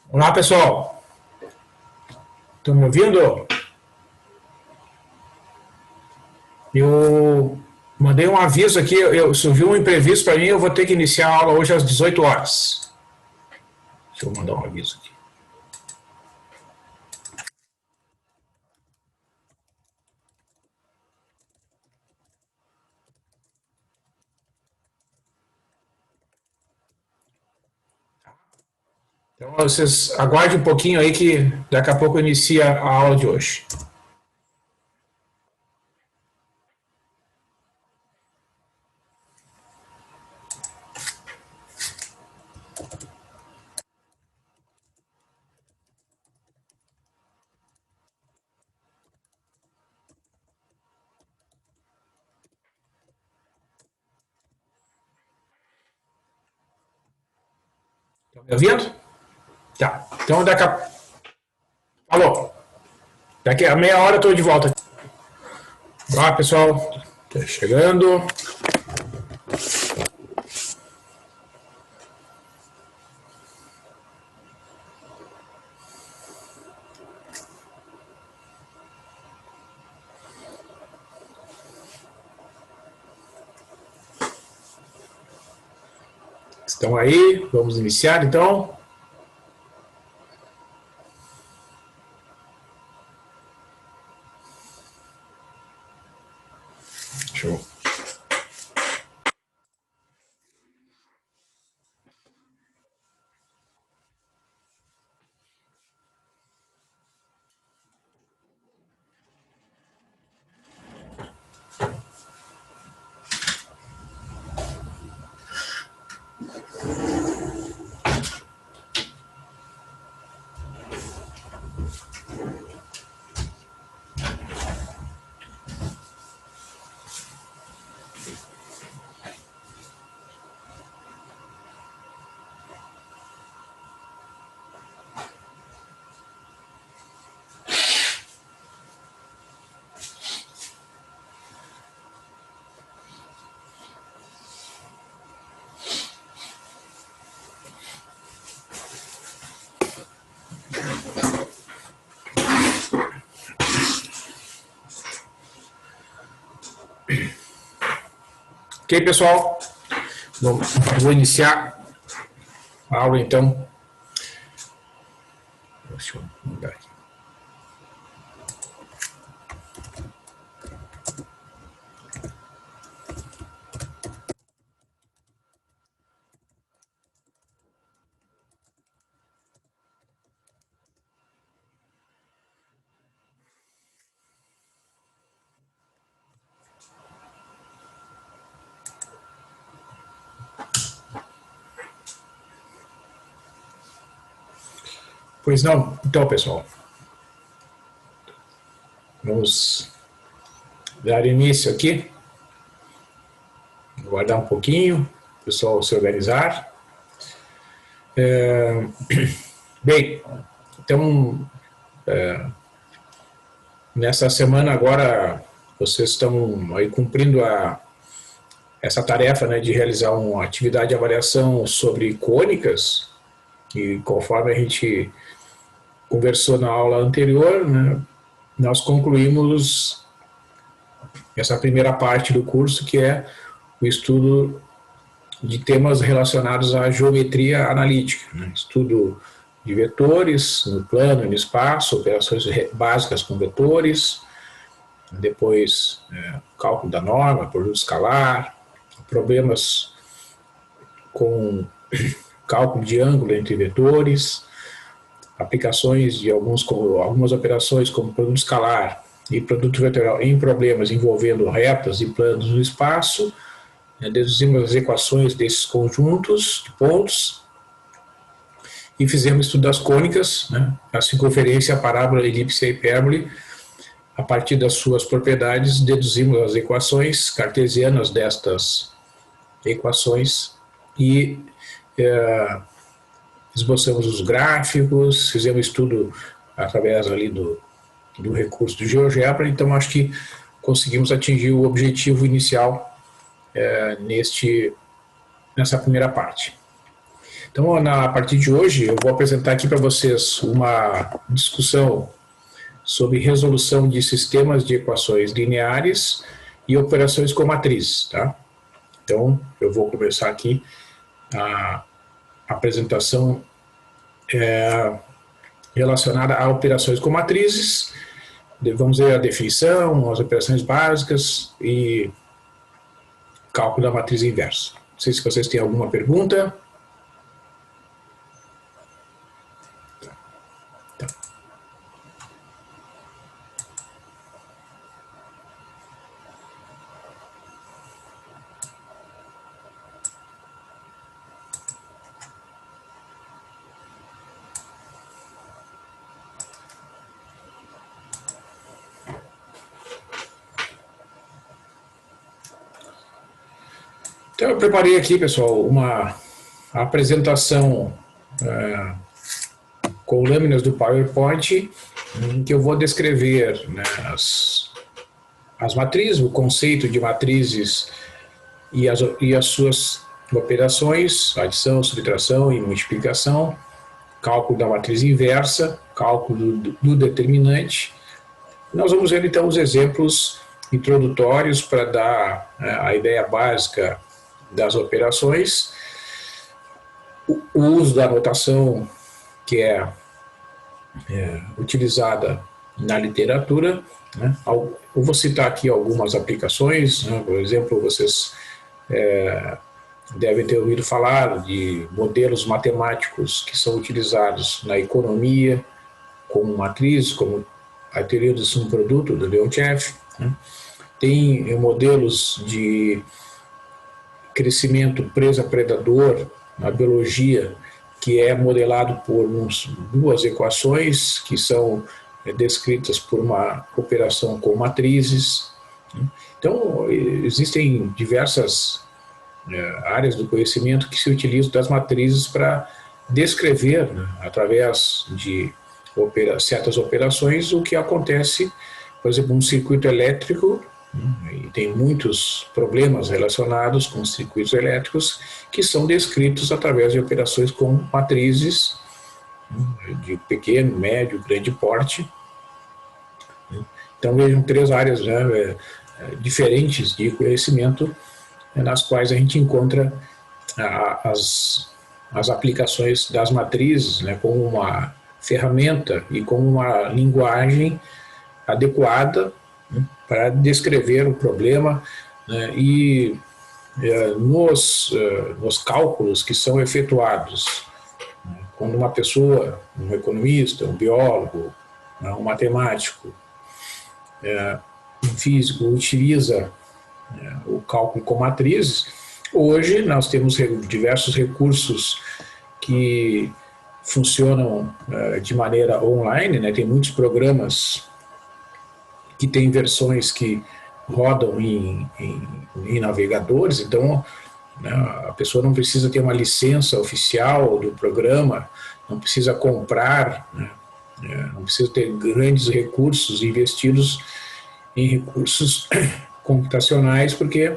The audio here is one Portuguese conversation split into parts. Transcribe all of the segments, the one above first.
Olá, pessoal. Estão me ouvindo? Eu mandei um aviso aqui, surgiu um imprevisto para mim, eu vou ter que iniciar a aula hoje às 18 horas. Deixa eu mandar um aviso aqui. Então, vocês aguardem um pouquinho aí que daqui a pouco inicia a aula de hoje. Estão me ouvindo? Tá. Então, daqui a... Alô? Daqui a meia hora eu estou de volta. Olá, pessoal. Tô chegando. Estão aí? Vamos iniciar, então. Show. Ok, pessoal? Bom, vou iniciar a aula, então. Deixa eu mudar aqui. Pois não. Então, pessoal, vamos dar início aqui. Aguardar um pouquinho, o pessoal se organizar. Bem, então, nessa semana agora, vocês estão aí cumprindo essa tarefa, né, de realizar uma atividade de avaliação sobre cônicas, e conforme a gente conversou na aula anterior, né, nós concluímos essa primeira parte do curso, que é o estudo de temas relacionados à geometria analítica, né? Estudo de vetores no plano e no espaço, operações básicas com vetores, depois cálculo da norma, produto escalar, problemas com cálculo de ângulo entre vetores, aplicações de algumas operações como produto escalar e produto vetorial em problemas envolvendo retas e planos no espaço. Deduzimos as equações desses conjuntos de pontos e fizemos estudo das cônicas, né, a circunferência, a parábola, a elipse e a hipérbole. A partir das suas propriedades, deduzimos as equações cartesianas destas equações e esboçamos os gráficos, fizemos estudo através ali do recurso do GeoGebra. Então acho que conseguimos atingir o objetivo inicial nessa primeira parte. Então, a partir de hoje, eu vou apresentar aqui para vocês uma discussão sobre resolução de sistemas de equações lineares e operações com matrizes, tá? Então, eu vou começar aqui a apresentação relacionada a operações com matrizes. Vamos ver a definição, as operações básicas e cálculo da matriz inversa. Não sei se vocês têm alguma pergunta. Então, eu preparei aqui, pessoal, uma apresentação com lâminas do PowerPoint, em que eu vou descrever, né, as matrizes, o conceito de matrizes e as suas operações, adição, subtração e multiplicação, cálculo da matriz inversa, cálculo do determinante. Nós vamos ver, então, os exemplos introdutórios para dar a ideia básica das operações, o uso da notação que é utilizada na literatura, né? Eu vou citar aqui algumas aplicações, né? Por exemplo, vocês devem ter ouvido falar de modelos matemáticos que são utilizados na economia como matriz, como a teoria do subproduto do Liontiev, né? Tem modelos de crescimento presa-predador na biologia, que é modelado por duas equações que são descritas por uma operação com matrizes. Então, existem diversas áreas do conhecimento que se utilizam das matrizes para descrever, né, através de certas operações, o que acontece, por exemplo, um circuito elétrico. E tem muitos problemas relacionados com circuitos elétricos que são descritos através de operações com matrizes de pequeno, médio, grande porte. Então vejam três áreas, né, diferentes de conhecimento, nas quais a gente encontra as aplicações das matrizes, né, como uma ferramenta e como uma linguagem adequada, né, para descrever o problema, né, e nos cálculos que são efetuados, né, quando uma pessoa, um economista, um biólogo, né, um matemático, um físico, utiliza o cálculo com matrizes, hoje nós temos diversos recursos que funcionam de maneira online, né, tem muitos programas que tem versões que rodam em navegadores, então, né, a pessoa não precisa ter uma licença oficial do programa, não precisa comprar, né, não precisa ter grandes recursos investidos em recursos computacionais, porque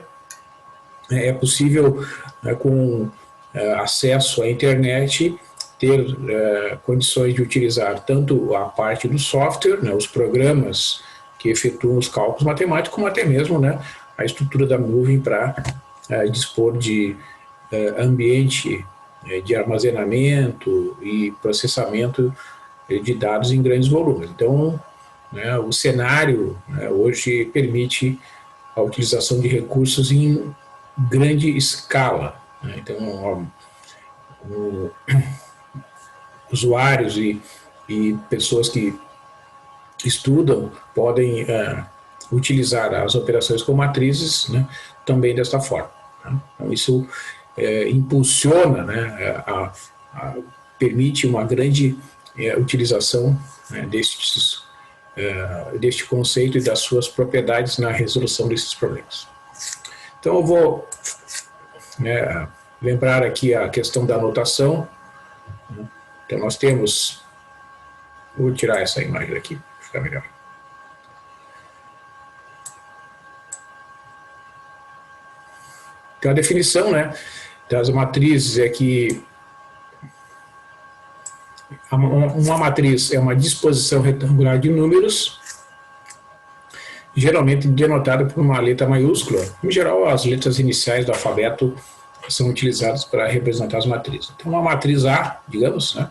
é possível, né, com acesso à internet, ter condições de utilizar tanto a parte do software, né, os programas que efetuam os cálculos matemáticos, como até mesmo, né, a estrutura da nuvem para dispor de ambiente de armazenamento e processamento de dados em grandes volumes. Então, né, o cenário, né, hoje permite a utilização de recursos em grande escala, né? Então, usuários e pessoas que estudam podem utilizar as operações com matrizes, né, também desta forma. Né? Então, isso impulsiona, né, permite uma grande utilização, né, deste conceito e das suas propriedades na resolução desses problemas. Então, eu vou lembrar aqui a questão da notação. Então, nós temos... Vou tirar essa imagem daqui, para ficar melhor. Então, a definição, né, das matrizes é que Uma matriz é uma disposição retangular de números, geralmente denotada por uma letra maiúscula. Em geral, as letras iniciais do alfabeto são utilizadas para representar as matrizes. Então, uma matriz A, digamos, né,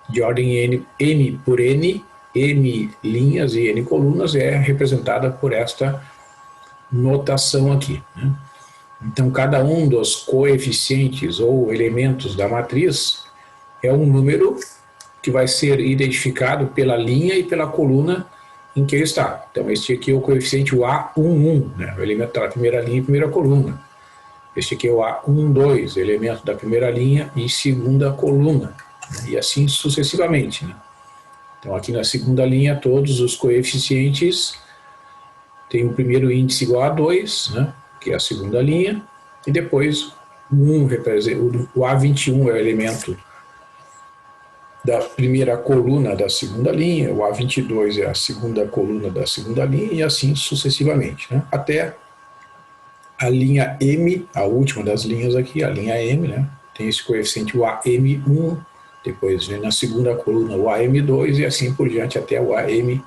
de ordem n por n, m linhas e n colunas, é representada por esta notação aqui, né? Então, cada um dos coeficientes ou elementos da matriz é um número que vai ser identificado pela linha e pela coluna em que ele está. Então, este aqui é o coeficiente A11, né, o elemento da primeira linha e primeira coluna. Este aqui é o A12, elemento da primeira linha e segunda coluna, né, e assim sucessivamente, né? Então, aqui na segunda linha, todos os coeficientes têm o primeiro índice igual a 2, né, que é a segunda linha, e depois o A21 é o elemento da primeira coluna da segunda linha, o A22 é a segunda coluna da segunda linha, e assim sucessivamente, né, até a linha M, a última das linhas aqui, a linha M, né, tem esse coeficiente o AM1, depois vem na segunda coluna o AM2 e assim por diante até o AMN.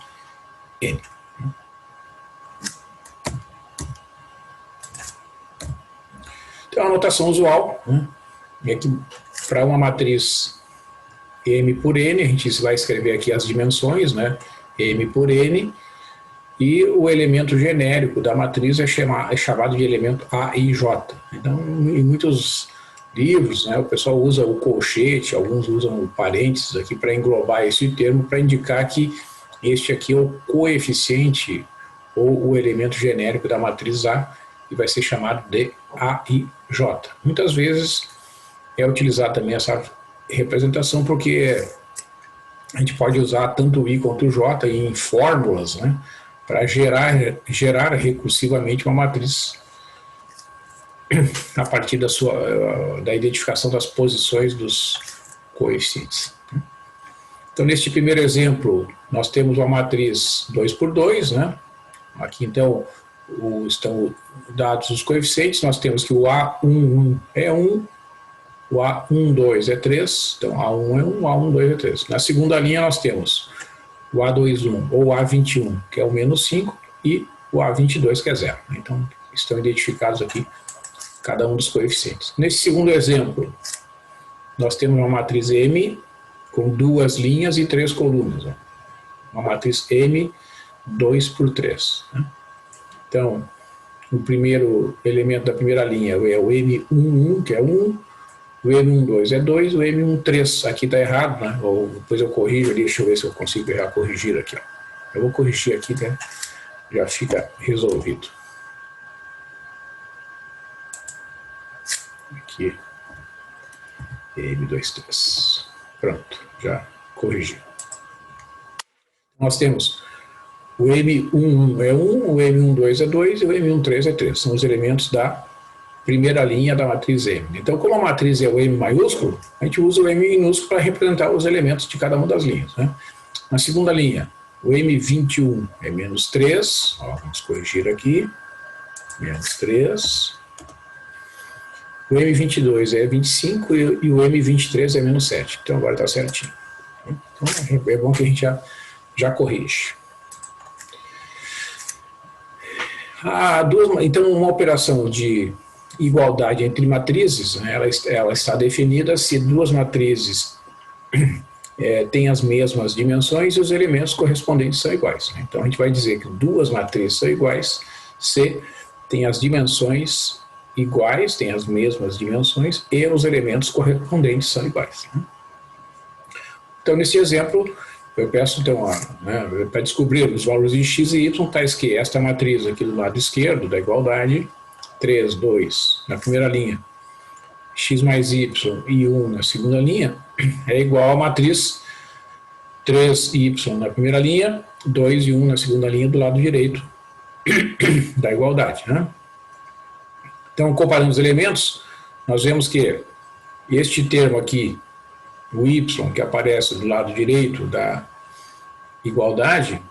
Então, a notação usual, né, é que para uma matriz M por N, a gente vai escrever aqui as dimensões, né, M por N, e o elemento genérico da matriz é chamado de elemento A e J. Então, em muitos livros, né, o pessoal usa o colchete, alguns usam o parênteses aqui para englobar esse termo, para indicar que este aqui é o coeficiente ou o elemento genérico da matriz A, e vai ser chamado de A e J. Muitas vezes é utilizada também essa representação porque a gente pode usar tanto o I quanto o J em fórmulas, né, para gerar recursivamente uma matriz a partir da identificação das posições dos coeficientes. Então, neste primeiro exemplo, nós temos uma matriz 2 por 2, né? Aqui, então, estão dados os coeficientes. Nós temos que o A11 é 1, o A12 é 3, então A1 é 1, A12 é 3. Na segunda linha, nós temos o A21 ou A21, que é o menos 5, e o A22, que é 0. Então, estão identificados aqui cada um dos coeficientes. Nesse segundo exemplo, nós temos uma matriz M com 2 linhas e 3 colunas. Né? Uma matriz M 2 por 3. Né? Então, o primeiro elemento da primeira linha é o M11, que é 1, o M12 é 2, o M13, aqui está errado, né? Ou depois eu corrijo ali, deixa eu ver se eu consigo corrigir aqui. Ó. Eu vou corrigir aqui, né? Já fica resolvido. Aqui, M23. Pronto, já corrigi. Nós temos o M11 é 1, o M12 é 2 e o M13 é 3. São os elementos da primeira linha da matriz M. Então, como a matriz é o M maiúsculo, a gente usa o M minúsculo para representar os elementos de cada uma das linhas. Né? Na segunda linha, o M21 é menos 3. Ó, vamos corrigir aqui. Menos 3. O M22 é 25 e o M23 é menos 7. Então, agora está certinho. Então, é bom que a gente já corrige. Então, uma operação de igualdade entre matrizes, né, ela está definida se duas matrizes têm as mesmas dimensões e os elementos correspondentes são iguais. Né? Então, a gente vai dizer que duas matrizes são iguais se tem as dimensões iguais, tem as mesmas dimensões e os elementos correspondentes são iguais. Né? Então, nesse exemplo, eu peço, então, para descobrir os valores de x e y, tais que esta matriz aqui do lado esquerdo da igualdade, 3, 2 na primeira linha, x mais y e 1 na segunda linha, é igual à matriz 3y na primeira linha, 2 e 1 na segunda linha do lado direito da igualdade. Né? Então, comparando os elementos, nós vemos que este termo aqui, o y, que aparece do lado direito da igualdade,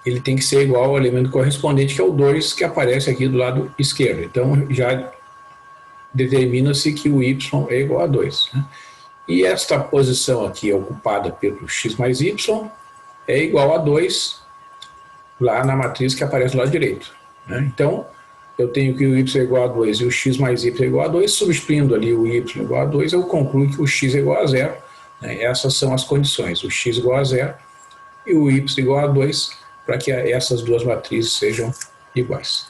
ele tem que ser igual ao elemento correspondente, que é o 2, que aparece aqui do lado esquerdo. Então, já determina-se que o y é igual a 2. Né? E esta posição aqui ocupada pelo x mais y é igual a 2 lá na matriz que aparece do lado direito, né? Então, eu tenho que o y é igual a 2 e o x mais y é igual a 2, substituindo ali o y igual a 2, eu concluo que o x é igual a 0, né? Essas são as condições, o x igual a 0 e o y igual a 2, para que essas duas matrizes sejam iguais.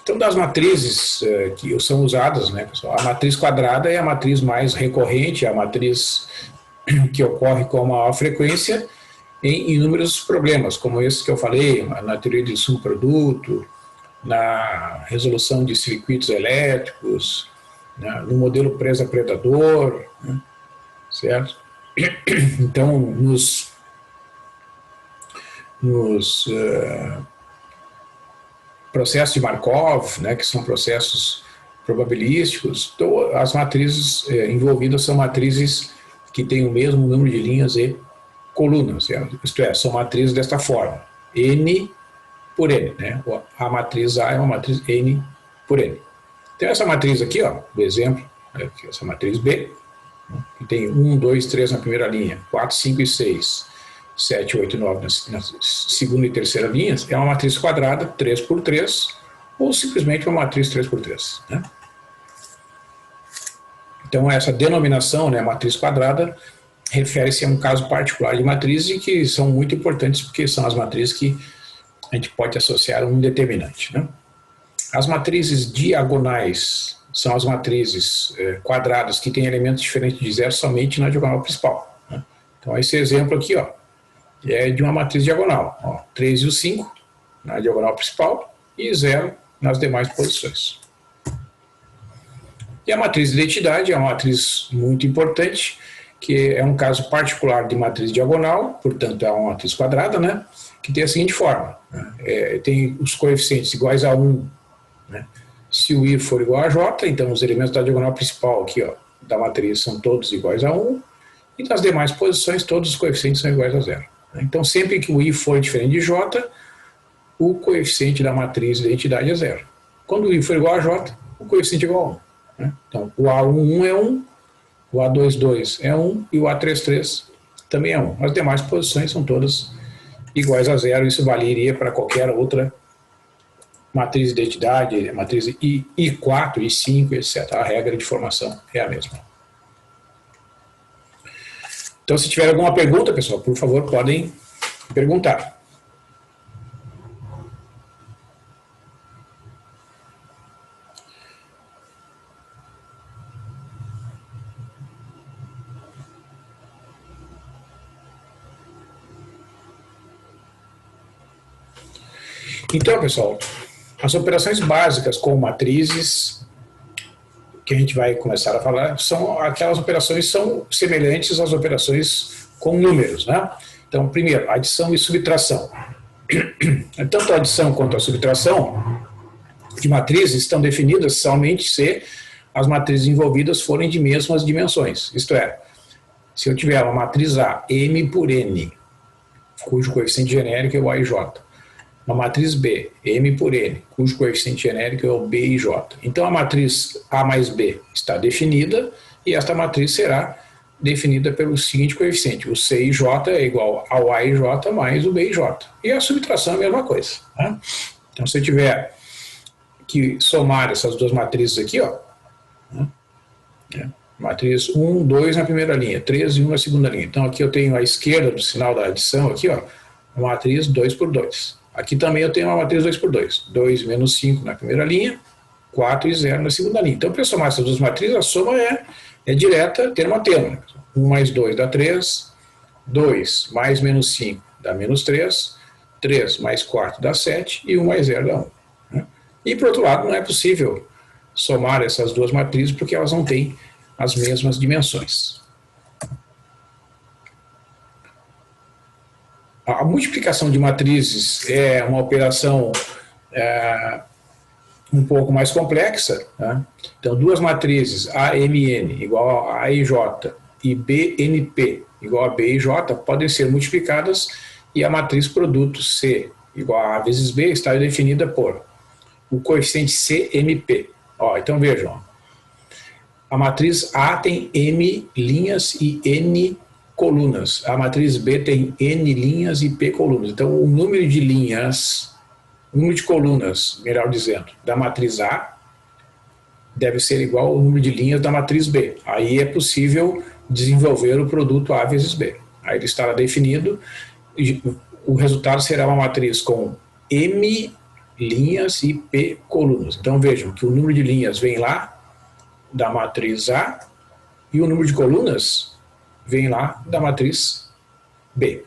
Então, das matrizes que são usadas, né, pessoal, a matriz quadrada é a matriz mais recorrente, é a matriz que ocorre com maior frequência em inúmeros problemas, como esse que eu falei, na teoria de subproduto, na resolução de circuitos elétricos, né, no modelo presa-predador, né, certo? Então, nos processos de Markov, né, que são processos probabilísticos, então, as matrizes envolvidas são matrizes que têm o mesmo número de linhas e colunas, isto é, são matrizes desta forma, N por N, né? A matriz A é uma matriz N por N. Então essa matriz aqui, ó, do exemplo, essa matriz B, que tem 1, 2, 3 na primeira linha, 4, 5 e 6, 7, 8 e 9 na segunda e terceira linhas, é uma matriz quadrada 3 por 3, ou simplesmente uma matriz 3 por 3, né? Então essa denominação, né, matriz quadrada, refere-se a um caso particular de matrizes que são muito importantes porque são as matrizes que a gente pode associar a um determinante, né? As matrizes diagonais são as matrizes quadradas que têm elementos diferentes de zero somente na diagonal principal, né? Então esse exemplo aqui, ó, é de uma matriz diagonal, ó, 3 e o 5 na diagonal principal e 0 nas demais posições. E a matriz de identidade é uma matriz muito importante, que é um caso particular de matriz diagonal, portanto é uma matriz quadrada, né, que tem a seguinte forma, né, tem os coeficientes iguais a 1, né, se o i for igual a j, então os elementos da diagonal principal aqui, ó, da matriz são todos iguais a 1, e nas demais posições todos os coeficientes são iguais a 0. Então sempre que o i for diferente de j, o coeficiente da matriz de identidade é 0. Quando o i for igual a j, o coeficiente é igual a 1. Né? Então o A11 é 1, o A22 é 1 e o A33 também é 1. As demais posições são todas iguais a 0, isso valeria para qualquer outra matriz de identidade, matriz I4, I5, etc. A regra de formação é a mesma. Então, se tiver alguma pergunta, pessoal, por favor, podem perguntar. Então, pessoal, as operações básicas com matrizes que a gente vai começar a falar são aquelas operações que são semelhantes às operações com números, né? Então, primeiro, adição e subtração. Tanto a adição quanto a subtração de matrizes estão definidas somente se as matrizes envolvidas forem de mesmas dimensões. Isto é, se eu tiver uma matriz A, M por N, cujo coeficiente genérico é o A e J, uma matriz B, M por N, cujo coeficiente genérico é o B e J. Então a matriz A mais B está definida e esta matriz será definida pelo seguinte coeficiente: o C e J é igual ao A e J mais o B e J. E a subtração é a mesma coisa, né? Então se eu tiver que somar essas duas matrizes aqui, ó, né? Matriz 1, 2 na primeira linha, 3 e 1 na segunda linha. Então aqui eu tenho à esquerda do sinal da adição, aqui, ó, uma matriz 2 por 2. Aqui também eu tenho uma matriz 2 por 2. 2 menos 5 na primeira linha, 4 e 0 na segunda linha. Então, para eu somar essas duas matrizes, a soma é direta, termo a termo, né? 1 mais 2 dá 3, 2 mais menos 5 dá menos 3, 3 mais 4 dá 7 e 1 mais 0 dá 1. Né? E, por outro lado, não é possível somar essas duas matrizes porque elas não têm as mesmas dimensões. A multiplicação de matrizes é uma operação um pouco mais complexa, né? Então, duas matrizes AMN igual a AIJ e BNP igual a BIJ podem ser multiplicadas e a matriz produto C igual a A vezes B está definida por o coeficiente CMP. Ó, então, vejam, A matriz A tem M linhas e N colunas. A matriz B tem N linhas e P colunas. Então, o número de linhas, o número de colunas, melhor dizendo, da matriz A deve ser igual ao número de linhas da matriz B. Aí é possível desenvolver o produto A vezes B. Aí ele estará definido, o resultado será uma matriz com M linhas e P colunas. Então vejam que o número de linhas vem lá da matriz A e o número de colunas vem lá da matriz B.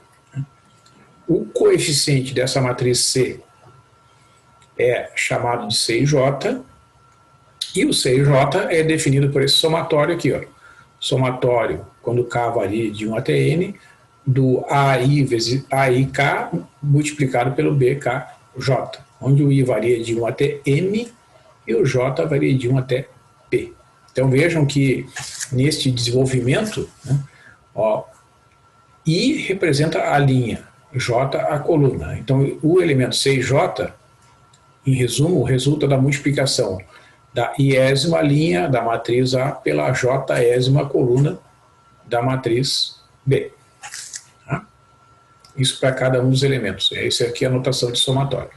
O coeficiente dessa matriz C é chamado de CJ, e o CJ é definido por esse somatório aqui, ó. Somatório, quando K varia de 1 até N, do AI vezes AIK multiplicado pelo BKJ, onde o I varia de 1 até M e o J varia de 1 até P. Então vejam que neste desenvolvimento, né, ó, I representa a linha, J a coluna. Então o elemento C e J, em resumo, resulta da multiplicação da iésima linha da matriz A pela jésima coluna da matriz B. Tá? Isso para cada um dos elementos. Essa aqui é a notação de somatório.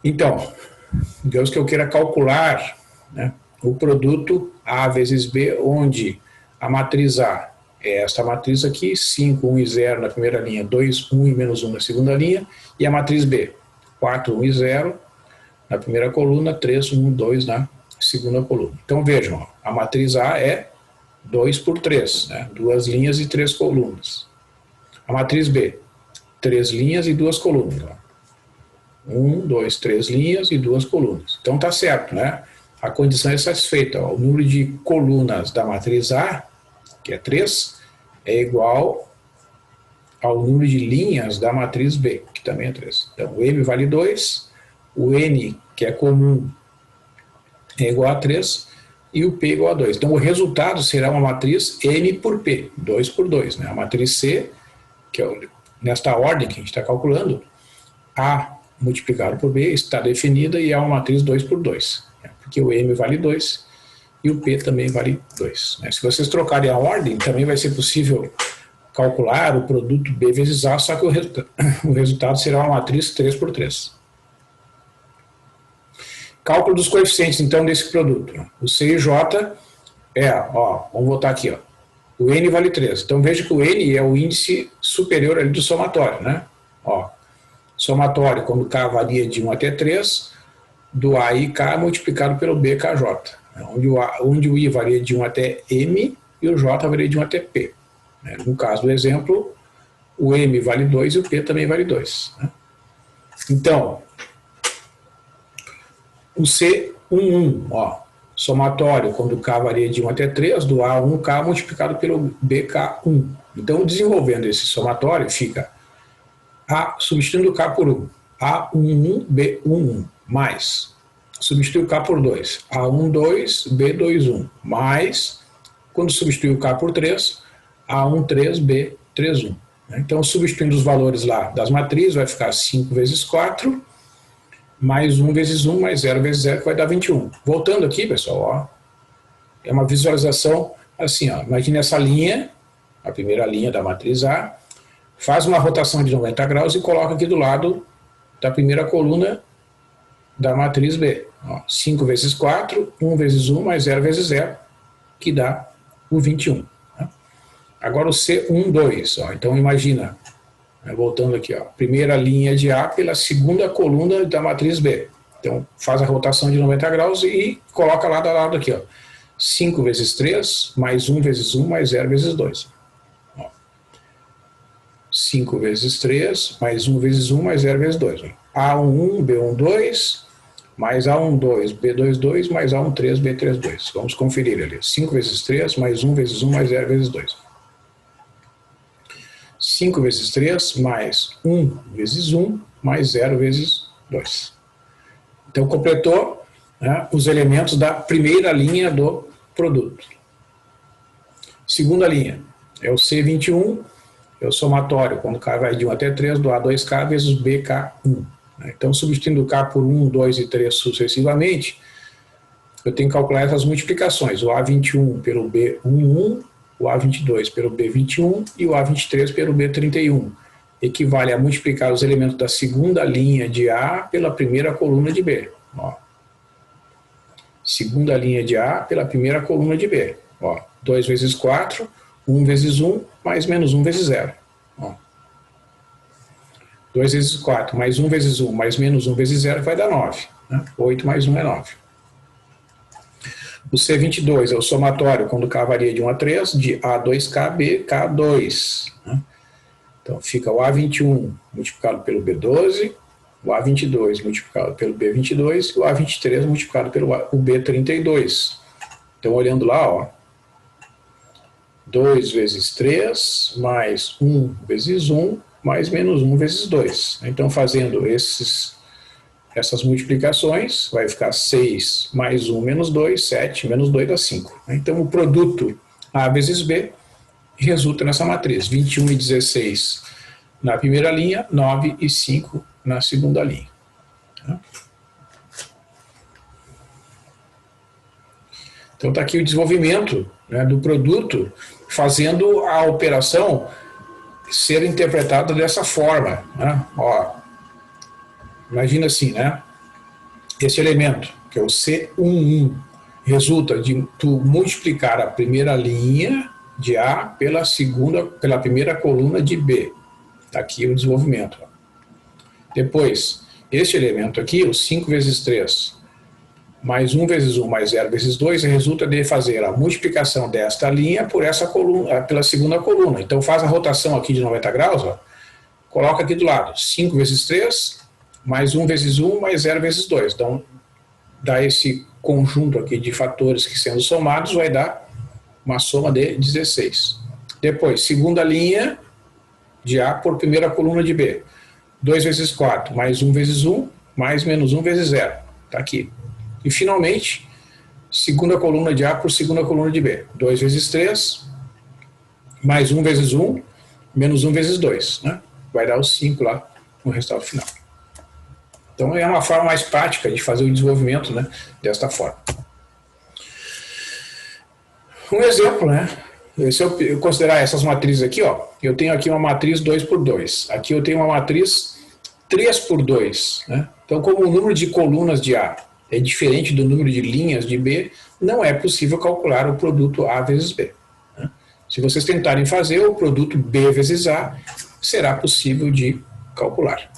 Então, digamos que eu queira calcular, né, o produto A vezes B, onde a matriz A é esta matriz aqui, 5, 1 e 0 na primeira linha, 2, 1 e menos 1 na segunda linha, e a matriz B, 4, 1 e 0 na primeira coluna, 3, 1, 2 na segunda coluna. Então vejam, ó, a matriz A é 2 por 3, né, 2 linhas e 3 colunas. A matriz B, 3 linhas e 2 colunas. Ó. 1, 2, 3 linhas e 2 colunas. Então está certo, né? A condição é satisfeita. Ó. O número de colunas da matriz A, que é 3, é igual ao número de linhas da matriz B, que também é 3. Então o M vale 2, o N, que é comum, é igual a 3, e o P é igual a 2. Então o resultado será uma matriz N por P, 2 por 2. Né? A matriz C, que é nesta ordem que a gente está calculando, A multiplicado por B está definida e é uma matriz 2 por 2, né? Porque o M vale 2 e o P também vale 2. Né? Se vocês trocarem a ordem, também vai ser possível calcular o produto B vezes A, só que o resultado será uma matriz 3 por 3. Cálculo dos coeficientes, então, desse produto. O C e J é, ó, vamos voltar aqui, ó. O N vale 3. Então veja que o N é o índice superior ali do somatório, né? Ó, somatório, quando K varia de 1 até 3, do A e K multiplicado pelo BKJ, onde o I varia de 1 até M e o J varia de 1 até P. No caso do exemplo, o M vale 2 e o P também vale 2. Né? Então, o C11, ó, somatório, quando K varia de 1 até 3, do A a 1K multiplicado pelo BK1. Então, desenvolvendo esse somatório, fica A, substituindo K por 1, A11, B11, mais, substitui o K por 2, A12, B21, mais, quando substitui o K por 3, A13, B31. Então, substituindo os valores lá das matrizes, vai ficar 5 vezes 4, mais 1 vezes 1, mais 0 vezes 0, que vai dar 21. Voltando aqui, pessoal, ó, é uma visualização assim, ó, imagine essa linha, a primeira linha da matriz A, faz uma rotação de 90 graus e coloca aqui do lado da primeira coluna da matriz B. Ó, 5 vezes 4, 1 vezes 1, mais 0 vezes 0, que dá o 21. Né? Agora o C12, ó, então imagina, voltando aqui, ó, primeira linha de A pela segunda coluna da matriz B. Então faz a rotação de 90 graus e coloca lá do lado aqui, ó, 5 vezes 3, mais 1 vezes 1, mais 0 vezes 2. Ó, 5 vezes 3, mais 1 vezes 1, mais 0 vezes 2. A11, B12, mais A12, B22, mais A13, B32. Vamos conferir ali. 5 vezes 3, mais 1 vezes 1, mais 0 vezes 2. 5 vezes 3, mais 1 vezes 1, mais 0 vezes 2. Então, completou, né, os elementos da primeira linha do produto. Segunda linha é o C21, é o somatório, quando K vai de 1 até 3, do A2K vezes BK1. Então, substituindo K por 1, 2 e 3 sucessivamente, eu tenho que calcular essas multiplicações, o A21 pelo B11, o A22 pelo B21 e o A23 pelo B31. Equivale a multiplicar os elementos da segunda linha de A pela primeira coluna de B. Ó. Segunda linha de A pela primeira coluna de B. Ó. 2 vezes 4, 1 vezes 1, mais menos 1 vezes 0. Ó. 2 vezes 4, mais 1 vezes 1, mais menos 1 vezes 0, vai dar 9. Né? 8 mais 1 é 9. O C22 é o somatório, quando K varia de 1 a 3, de A2K, BK2. Né? Então, fica o A21 multiplicado pelo B12, o A22 multiplicado pelo B22 e o A23 multiplicado pelo B32. Então, olhando lá, ó, 2 vezes 3, mais 1 vezes 1, mais menos 1 vezes 2. Então, fazendo essas multiplicações, vai ficar 6 mais 1 menos 2, 7 menos 2 dá 5. Então, o produto A vezes B resulta nessa matriz, 21 e 16 na primeira linha, 9 e 5 na segunda linha. Então, está aqui o desenvolvimento, né, do produto, fazendo a operação ser interpretada dessa forma. Né? Ó, imagina assim, né? Esse elemento, que é o C11, resulta de tu multiplicar a primeira linha de A pela primeira coluna de B. Está aqui o desenvolvimento. Ó. Depois, este elemento aqui, o 5 vezes 3, mais 1 vezes 1, mais 0 vezes 2, resulta de fazer a multiplicação desta linha por essa coluna, pela segunda coluna. Então, faz a rotação aqui de 90 graus, ó, coloca aqui do lado, 5 vezes 3, mais 1 vezes 1, mais 0 vezes 2. Então, dá esse conjunto aqui de fatores que, sendo somados, vai dar uma soma de 16. Depois, segunda linha de A por primeira coluna de B. 2 vezes 4, mais 1 vezes 1, mais menos 1 vezes 0. Está aqui. E, finalmente, segunda coluna de A por segunda coluna de B. 2 vezes 3, mais 1 vezes 1, menos 1 vezes 2. Né? Vai dar os 5 lá no resultado final. Então, é uma forma mais prática de fazer o desenvolvimento, né, desta forma. Um exemplo, né? Se eu considerar essas matrizes aqui, ó, eu tenho aqui uma matriz 2 por 2. Aqui eu tenho uma matriz 3 por 2. Né? Então, como o número de colunas de A é diferente do número de linhas de B, não é possível calcular o produto A vezes B. Né? Se vocês tentarem fazer, o produto B vezes A será possível de calcular.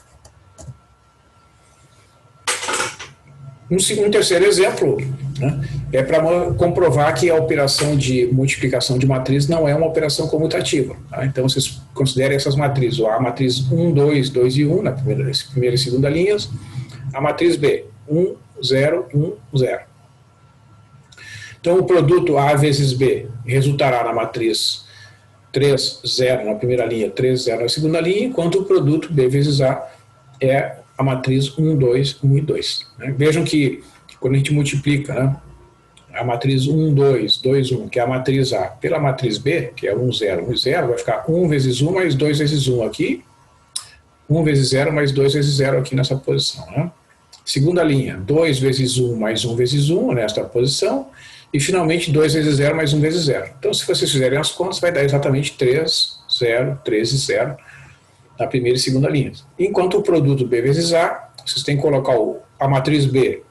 Um terceiro exemplo, né, é para comprovar que a operação de multiplicação de matriz não é uma operação comutativa. Tá? Então, vocês considerem essas matrizes. A matriz 1, 2, 2 e 1, na primeira e segunda linhas. A matriz B, 1, 0, 1, 0. Então, o produto A vezes B resultará na matriz 3, 0 na primeira linha, 3, 0 na segunda linha, enquanto o produto B vezes A é a matriz 1, 2, 1 e 2. Né? Vejam que quando a gente multiplica, né, a matriz 1, 2, 2, 1, que é a matriz A, pela matriz B, que é 1, 0, 1 e 0, vai ficar 1 vezes 1 mais 2 vezes 1 aqui, 1 vezes 0 mais 2 vezes 0 aqui nessa posição. Né? Segunda linha, 2 vezes 1 mais 1 vezes 1 nesta posição, e finalmente 2 vezes 0 mais 1 vezes 0. Então, se vocês fizerem as contas, vai dar exatamente 3, 0, 3 e 0, na primeira e segunda linha. Enquanto o produto B vezes A, vocês têm que colocar a matriz B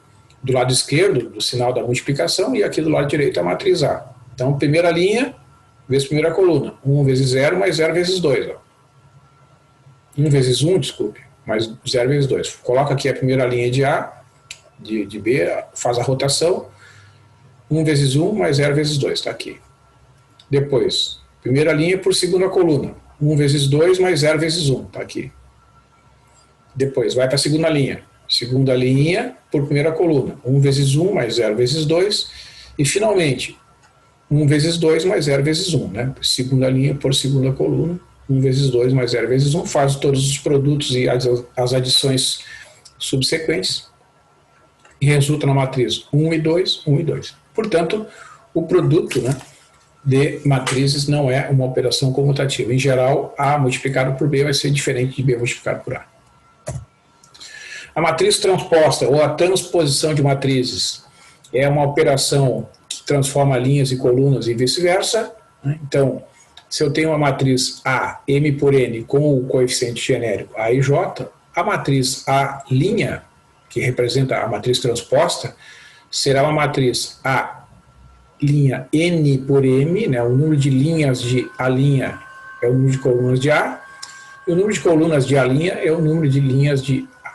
do lado esquerdo do sinal da multiplicação e aqui do lado direito a matriz A. Então, primeira linha vezes primeira coluna. 1 vezes 0 mais 0 vezes 2. Ó. 1 vezes 1, desculpe, mais 0 vezes 2. Coloca aqui a primeira linha de A, de B, faz a rotação. 1 vezes 1 mais 0 vezes 2, está aqui. Depois, primeira linha por segunda coluna. 1 vezes 2 mais 0 vezes 1, está aqui. Depois, vai para a segunda linha. Segunda linha por primeira coluna. 1 vezes 1 mais 0 vezes 2. E, finalmente, 1 vezes 2 mais 0 vezes 1. Né? Segunda linha por segunda coluna. 1 vezes 2 mais 0 vezes 1. Faz todos os produtos e as adições subsequentes. E resulta na matriz 1 e 2, 1 e 2. Portanto, o produto, né, de matrizes não é uma operação comutativa. Em geral, A multiplicado por B vai ser diferente de B multiplicado por A. A matriz transposta ou a transposição de matrizes é uma operação que transforma linhas e colunas e vice-versa, né? Então, se eu tenho uma matriz A, M por N, com o coeficiente genérico A e J, a matriz A', que representa a matriz transposta, será uma matriz A' N por M, né? O número de linhas de A' é o número de colunas de A, e o número de colunas de A' é o número de linhas de A.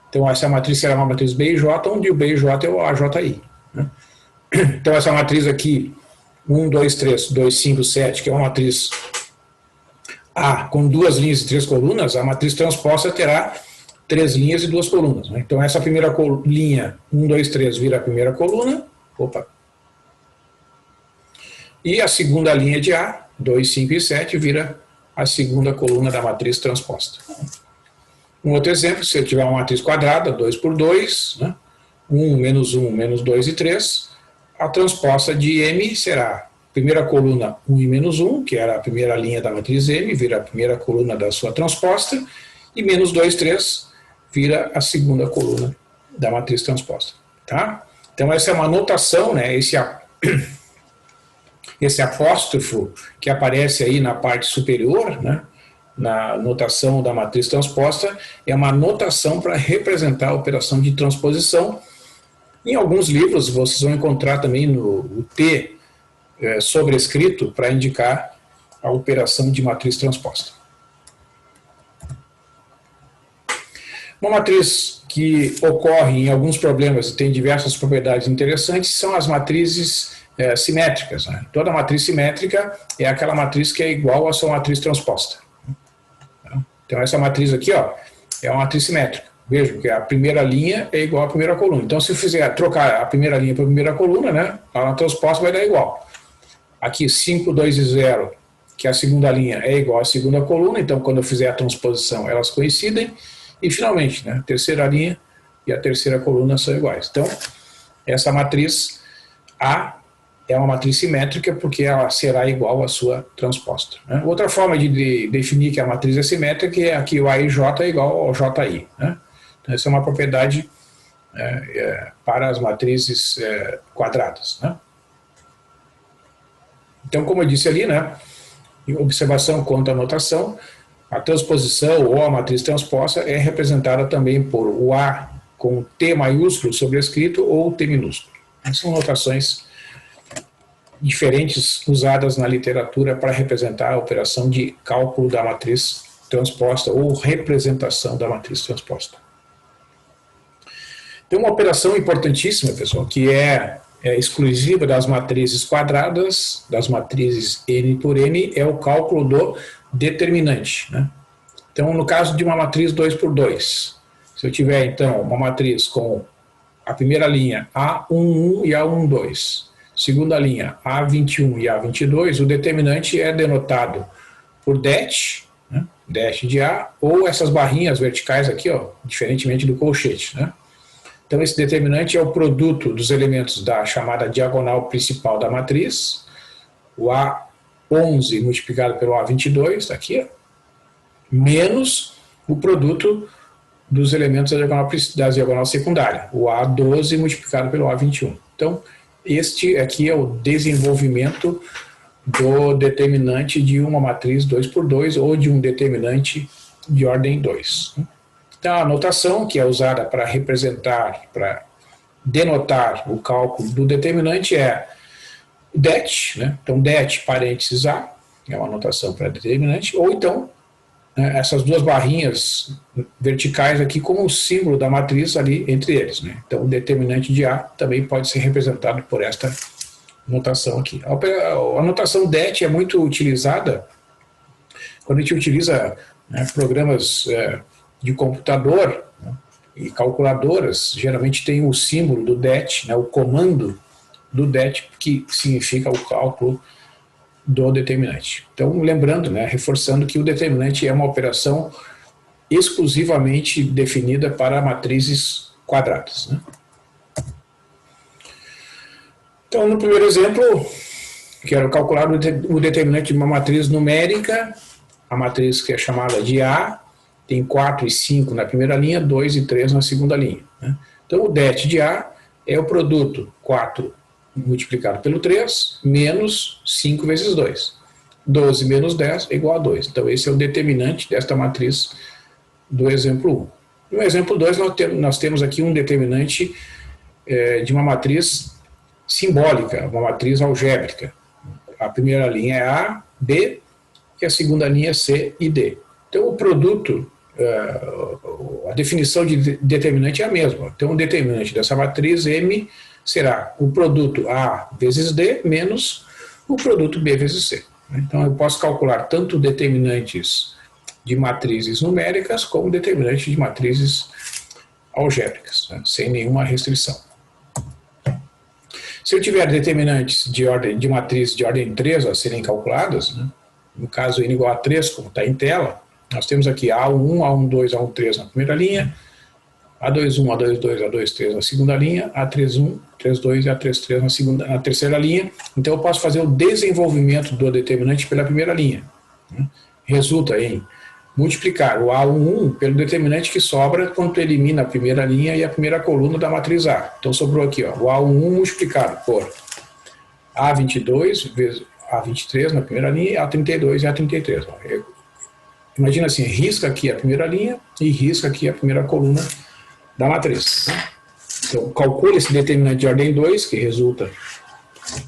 Então, essa matriz será uma matriz B e J, onde o B e J é o AJI, né? Então, essa matriz aqui, 1, 2, 3, 2, 5, 7, que é uma matriz A com 2 linhas e 3 colunas, a matriz transposta terá 3 linhas e 2 colunas, né? Então, essa primeira linha, 1, 2, 3, vira a primeira coluna. Opa! E a segunda linha de A, 2, 5 e 7, vira a segunda coluna da matriz transposta. Um outro exemplo, se eu tiver uma matriz quadrada, 2 por 2, né? 1, menos 2 e 3, a transposta de M será primeira coluna 1 e menos 1, que era a primeira linha da matriz M, vira a primeira coluna da sua transposta, e menos 2, 3, vira a segunda coluna da matriz transposta. Tá? Então, essa é uma notação, né? Esse apóstrofo que aparece aí na parte superior, né? Na notação da matriz transposta, é uma notação para representar a operação de transposição. Em alguns livros, vocês vão encontrar também o T sobrescrito para indicar a operação de matriz transposta. Uma matriz que ocorre em alguns problemas e tem diversas propriedades interessantes são as matrizes simétricas, né? Toda matriz simétrica é aquela matriz que é igual à sua matriz transposta. Então, essa matriz aqui, ó, é uma matriz simétrica. Veja que a primeira linha é igual à primeira coluna. Então, se eu fizer trocar a primeira linha para a primeira coluna, né, a transposta vai dar igual. Aqui, 5, 2 e 0, que a segunda linha é igual à segunda coluna. Então, quando eu fizer a transposição, elas coincidem. E, finalmente, né, a terceira linha e a terceira coluna são iguais. Então, essa matriz A é uma matriz simétrica porque ela será igual à sua transposta, né? Outra forma de definir que a matriz é simétrica é aqui o A e J é igual ao JI, né? Então, essa é uma propriedade para as matrizes quadradas, né? Então, como eu disse ali, né, em observação quanto à notação, a transposição ou a matriz transposta é representada também por o A com T maiúsculo sobrescrito ou T minúsculo. Essas são notações diferentes usadas na literatura para representar a operação de cálculo da matriz transposta ou representação da matriz transposta. Tem uma operação importantíssima, pessoal, que é exclusiva das matrizes quadradas, das matrizes N por N, é o cálculo do determinante, né? Então, no caso de uma matriz 2 por 2, se eu tiver, então, uma matriz com a primeira linha A11 e A12, segunda linha A21 e A22, o determinante é denotado por det, né, det de A, ou essas barrinhas verticais aqui, ó, diferentemente do colchete, né? Então, esse determinante é o produto dos elementos da chamada diagonal principal da matriz, o A11 multiplicado pelo A22, aqui, ó, menos o produto dos elementos da diagonal secundária, o A12 multiplicado pelo A21. Então, este aqui é o desenvolvimento do determinante de uma matriz 2 por 2 ou de um determinante de ordem 2. Então, a notação que é usada para representar, para denotar o cálculo do determinante é det, né? Então, det parênteses A, é uma notação para determinante, ou então, né, essas duas barrinhas verticais aqui como o símbolo da matriz ali entre eles, né? Então, o determinante de A também pode ser representado por esta notação aqui. A notação det é muito utilizada quando a gente utiliza, né, programas de computador, né, e calculadoras, geralmente tem o símbolo do det, né, o comando do det, que significa o cálculo do determinante. Então, lembrando, né, reforçando que o determinante é uma operação exclusivamente definida para matrizes quadradas, né? Então, no primeiro exemplo, quero calcular o determinante de uma matriz numérica, a matriz que é chamada de A, tem 4 e 5 na primeira linha, 2 e 3 na segunda linha, né? Então, o det de A é o produto 4 multiplicado pelo 3, menos 5 vezes 2. 12 menos 10 é igual a 2. Então, esse é o determinante desta matriz do exemplo 1. No exemplo 2, nós temos aqui um determinante de uma matriz simbólica, uma matriz algébrica. A primeira linha é A, B, e a segunda linha é C e D. Então, o produto, a definição de determinante é a mesma. Então, o determinante dessa matriz M será o produto A vezes D menos o produto B vezes C. Então, eu posso calcular tanto determinantes de matrizes numéricas como determinantes de matrizes algébricas, né, sem nenhuma restrição. Se eu tiver determinantes de matriz de ordem 3 a serem calculadas, né, no caso n igual a 3, como está em tela, nós temos aqui A11, A12, A13 na primeira linha, A21, A22, A23 na segunda linha, A31, A32 e A33 na terceira linha. Então eu posso fazer o desenvolvimento do determinante pela primeira linha. Resulta em multiplicar o A11 pelo determinante que sobra quando tu elimina a primeira linha e a primeira coluna da matriz A. Então sobrou aqui, ó, o A11 multiplicado por A22 vezes A23 na primeira linha, A32 e A33. Imagina assim, risca aqui a primeira linha e risca aqui a primeira coluna da matriz. Então, calcule esse determinante de ordem 2, que resulta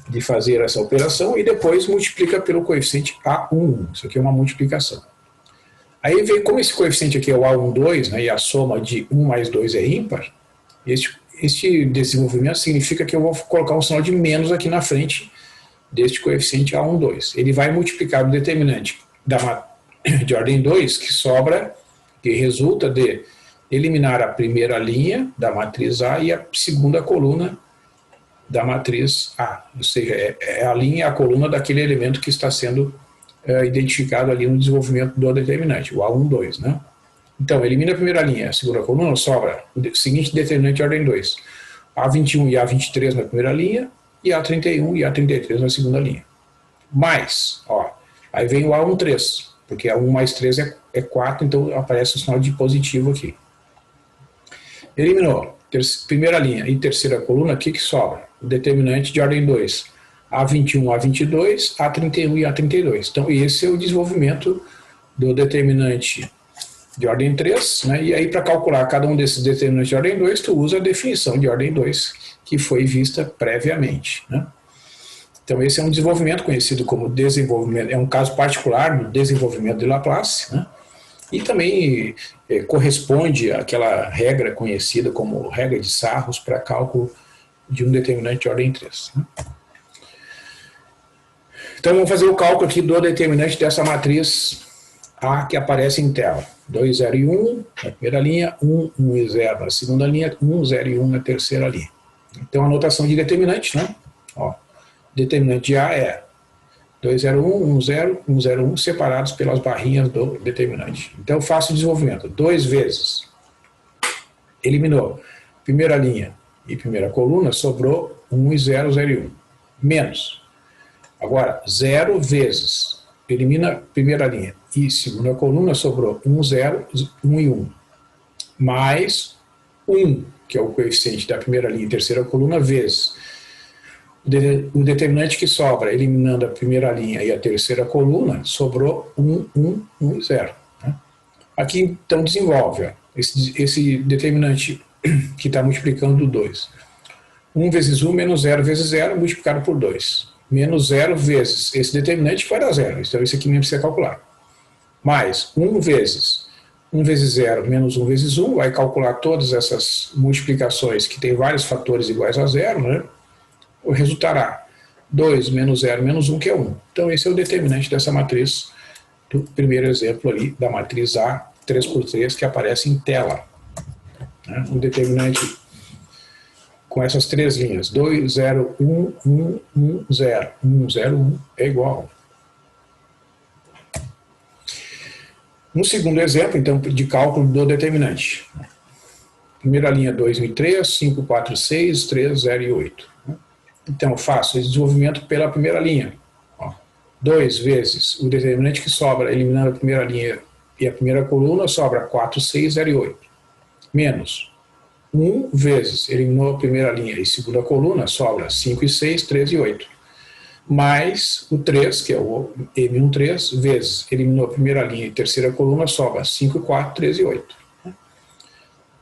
de fazer essa operação, e depois multiplica pelo coeficiente A11. Isso aqui é uma multiplicação. Aí vem, como esse coeficiente aqui é o A12, né, e a soma de 1 mais 2 é ímpar, este desenvolvimento significa que eu vou colocar um sinal de menos aqui na frente deste coeficiente A12. Ele vai multiplicar o determinante de ordem 2, que sobra, que resulta de eliminar a primeira linha da matriz A e a segunda coluna da matriz A. Ou seja, é a linha e a coluna daquele elemento que está sendo identificado ali no desenvolvimento do determinante, o A12, né? Então, elimina a primeira linha, a segunda coluna, sobra o seguinte determinante de ordem 2. A21 e A23 na primeira linha, e A31 e A33 na segunda linha. Mais, ó, aí vem o A13, porque A1 mais 3 é 4, então aparece o sinal de positivo aqui. Eliminou primeira linha e terceira coluna, aqui que sobra? O determinante de ordem 2. A21, A22, A31 e A32. Então, esse é o desenvolvimento do determinante de ordem 3, né? E aí, para calcular cada um desses determinantes de ordem 2, tu usa a definição de ordem 2, que foi vista previamente, né? Então, esse é um desenvolvimento conhecido como desenvolvimento, é um caso particular do desenvolvimento de Laplace, né? E também corresponde àquela regra conhecida como regra de Sarros para cálculo de um determinante de ordem 3. Né? Então, vamos fazer o cálculo aqui do determinante dessa matriz A que aparece em tela. 2, 0 e 1 na primeira linha, 1, 1 e 0 na segunda linha, 1, 0 e 1 na terceira linha. Então, a notação de determinante, né? Ó, determinante de A é 2, 0, 1, 1, 0, 1, 0, 1, separados pelas barrinhas do determinante. Então, eu faço o desenvolvimento 2 vezes. Eliminou primeira linha e primeira coluna, sobrou 1 e 0, 0 e 1. Menos. Agora, 0 vezes. Elimina primeira linha e segunda coluna, sobrou 1, 0, 1 e 1. Mais 1, que é o coeficiente da primeira linha e terceira coluna, vezes o determinante que sobra, eliminando a primeira linha e a terceira coluna, sobrou 1, 1, 1 e 0. Né? Aqui, então, desenvolve ó, esse determinante que está multiplicando 2. 1 vezes 1 menos 0 vezes 0 multiplicado por 2. Menos 0 vezes esse determinante vai dar 0. Então, isso aqui nem precisa calcular. Mais 1 vezes 0 menos 1 vezes 1, vai calcular todas essas multiplicações que tem vários fatores iguais a 0, né? Resultará 2 menos 0 menos 1, que é 1. Então, esse é o determinante dessa matriz, do primeiro exemplo ali, da matriz A 3×3, que aparece em tela. Né? Um determinante com essas três linhas, 2, 0, 1, 1, 1, 0. 1, 0, 1 é igual. Um segundo exemplo, então, de cálculo do determinante. Primeira linha, 2 e 3, 5, 4, 6, 3, 0 e 8. Então, eu faço esse desenvolvimento pela primeira linha. 2 vezes o determinante que sobra, eliminando a primeira linha e a primeira coluna, sobra 4, 6, 0 e 8. Menos 1 vezes, eliminou a primeira linha e segunda coluna, sobra 5 e 6, 3 e 8. Mais o 3, que é o M13, vezes, eliminou a primeira linha e terceira coluna, sobra 5, 4, 3 e 8.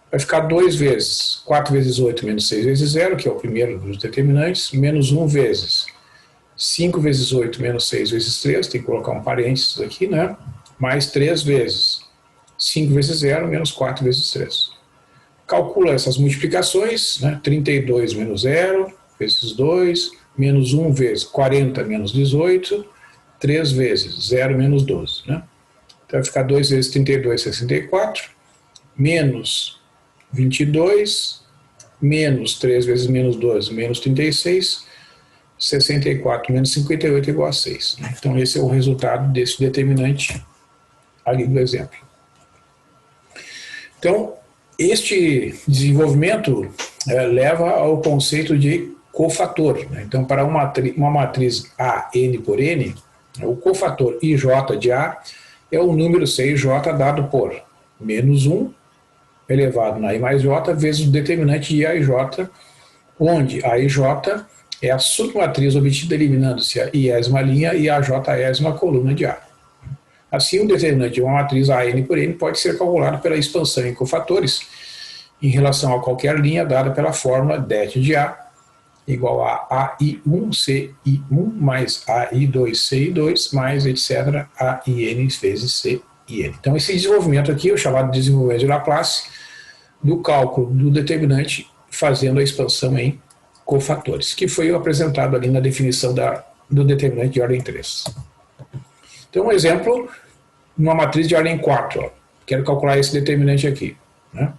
Vai ficar 2 vezes 4 vezes 8 menos 6 vezes 0, que é o primeiro dos determinantes, menos 1 vezes 5 vezes 8 menos 6 vezes 3, tem que colocar um parênteses aqui, né? Mais 3 vezes 5 vezes 0 menos 4 vezes 3. Calcula essas multiplicações, né? 32 menos 0 vezes 2, menos 1 vezes 40 menos 18, 3 vezes 0 menos 12. Né? Então vai ficar 2 vezes 32, 64, menos 22, menos 3 vezes menos 12, menos 36, 64 menos 58 igual a 6. Né? Então esse é o resultado desse determinante ali do exemplo. Então, este desenvolvimento leva ao conceito de cofator. Né? Então, para uma matriz A, N por N, o cofator IJ de A é o número CIJ dado por menos 1 elevado na I mais J vezes o determinante de AIJ, onde AIJ é a submatriz obtida eliminando-se a iésima linha e a jésima coluna de A. Assim, o determinante de uma matriz AN por N pode ser calculado pela expansão em cofatores em relação a qualquer linha dada pela fórmula det de A igual a AI1CI1 mais AI2CI2 mais etc. AIN vezes CIN. Então, esse desenvolvimento aqui é o chamado desenvolvimento de Laplace do cálculo do determinante fazendo a expansão em cofatores, que foi apresentado ali na definição do determinante de ordem 3. Então, um exemplo, numa matriz de ordem 4. Ó. Quero calcular esse determinante aqui. Né?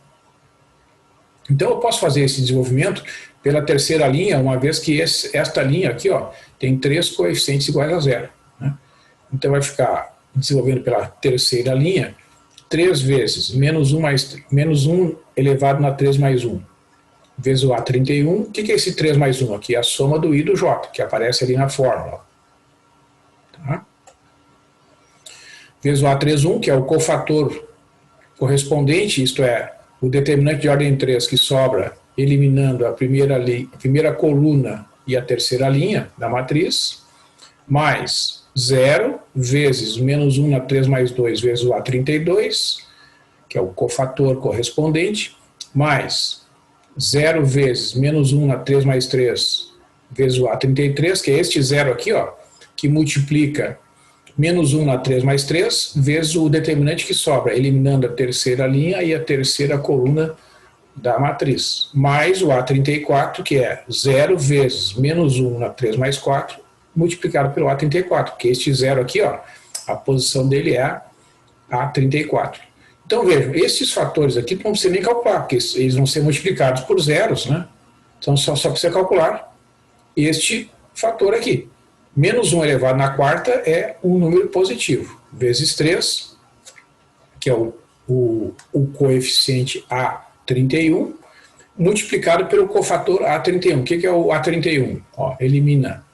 Então, eu posso fazer esse desenvolvimento pela terceira linha, uma vez que esta linha aqui ó, tem 3 coeficientes iguais a 0. Né? Então, vai ficar desenvolvendo pela terceira linha 3 vezes menos 1 elevado na 3 mais 1, vezes o A31. O que é esse 3 mais 1 aqui? A soma do I do J, que aparece ali na fórmula. Tá? Vezes o A31, que é o cofator correspondente, isto é, o determinante de ordem 3 que sobra, eliminando a primeira coluna e a terceira linha da matriz, mais 0 vezes menos 1 na 3 mais 2 vezes o A32, que é o cofator correspondente, mais 0 vezes menos 1 na 3 mais 3 vezes o A33, que é este 0 aqui, ó, que multiplica menos 1 na 3 mais 3, vezes o determinante que sobra, eliminando a terceira linha e a terceira coluna da matriz, mais o A34, que é 0 vezes menos 1 na 3 mais 4, multiplicado pelo A34, porque este 0 aqui, ó, a posição dele é A34. Então, vejam, esses fatores aqui não precisa nem calcular, porque eles vão ser multiplicados por zeros, né? Então, só precisa calcular este fator aqui. Menos 1 elevado na quarta é um número positivo, vezes 3, que é o coeficiente A31, multiplicado pelo cofator A31. O que é o A31? Ó, elimina